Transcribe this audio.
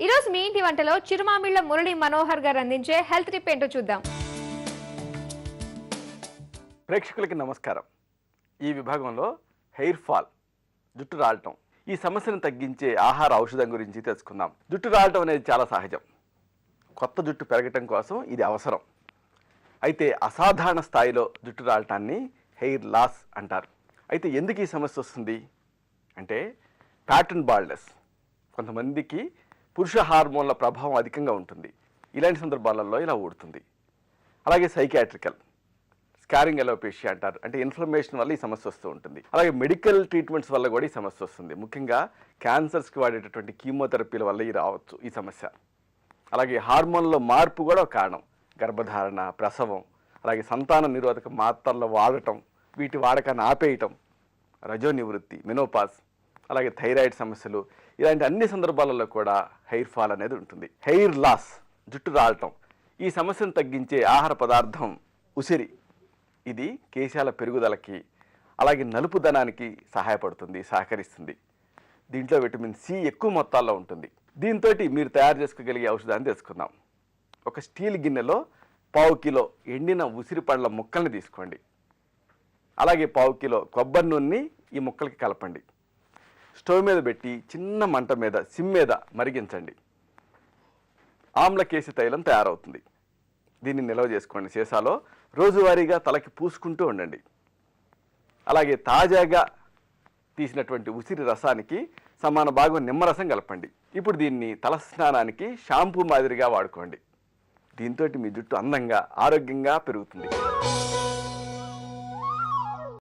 ఈరోజు మీ ఇంటి వంటలో చిరుమామిళ్ళ మురళి మనోహర్ గారు అందించే హెల్త్ టిప్ ఏంటో చూద్దాం. ప్రేక్షకులకి నమస్కారం. ఈ విభాగంలో హెయిర్ ఫాల్, జుట్టు రాలటం, ఈ సమస్యను తగ్గించే ఆహార ఔషధం గురించి తెలుసుకుందాం. జుట్టు రాలటం అనేది చాలా సహజం. కొత్త జుట్టు పెరగటం కోసం ఇది అవసరం. అయితే అసాధారణ స్థాయిలో జుట్టు రాలటాన్ని హెయిర్ లాస్ అంటారు. అయితే ఎందుకు ఈ సమస్య వస్తుంది అంటే ప్యాటర్న్ బాల్డ్నెస్. కొంతమందికి పురుష హార్మోన్ల ప్రభావం అధికంగా ఉంటుంది. ఇలాంటి సందర్భాలలో ఇలా ఊడుతుంది. అలాగే సైకియాట్రికల్, స్కారింగ్ ఎలోపేషియా అంటారు. అంటే ఇన్ఫ్లమేషన్ వల్ల ఈ సమస్య వస్తూ ఉంటుంది. అలాగే మెడికల్ ట్రీట్మెంట్స్ వల్ల కూడా ఈ సమస్య వస్తుంది. ముఖ్యంగా క్యాన్సర్స్కి వాడేటటువంటి కీమోథెరపీల వల్ల ఈ రావచ్చు ఈ సమస్య. అలాగే హార్మోన్లో మార్పు కూడా ఒక కారణం. గర్భధారణ, ప్రసవం, అలాగే సంతాన నిరోధక మాత్రలు వాడటం, వీటి వాడకాన్ని ఆపేయటం, రజో నివృత్తి, మెనోపాజ్, అలాగే థైరాయిడ్ సమస్యలు, ఇలాంటి అన్ని సందర్భాలలో కూడా హెయిర్ ఫాల్ అనేది ఉంటుంది. హెయిర్ లాస్, జుట్టు రాలటం, ఈ సమస్యను తగ్గించే ఆహార పదార్థం ఉసిరి. ఇది కేశాల పెరుగుదలకి అలాగే నలుపుదనానికి సహకరిస్తుంది. దీంట్లో విటమిన్ సి ఎక్కువ మొత్తాల్లో ఉంటుంది. దీంతో మీరు తయారు చేసుకోగలిగే ఔషధాన్ని తెలుసుకుందాం. ఒక స్టీల్ గిన్నెలో 1/4 కిలో ఎండిన ఉసిరి పండ్ల ముక్కల్ని తీసుకోండి. అలాగే 1/4 కిలో కొబ్బరి నూనెని ఈ ముక్కలకి కలపండి. స్టవ్ మీద పెట్టి చిన్న మంట మీద సిమ్ మీద మరిగించండి. ఆమ్లకేసి తైలం తయారవుతుంది. దీన్ని నిల్వ చేసుకోండి సీసాలో. రోజువారీగా తలకి పూసుకుంటూ ఉండండి. అలాగే తాజాగా తీసినటువంటి ఉసిరి రసానికి సమాన భాగం నిమ్మరసం కలపండి. ఇప్పుడు దీన్ని తల స్నానానికి షాంపూ మాదిరిగా వాడుకోండి. దీంతో మీ జుట్టు అందంగా, ఆరోగ్యంగా పెరుగుతుంది.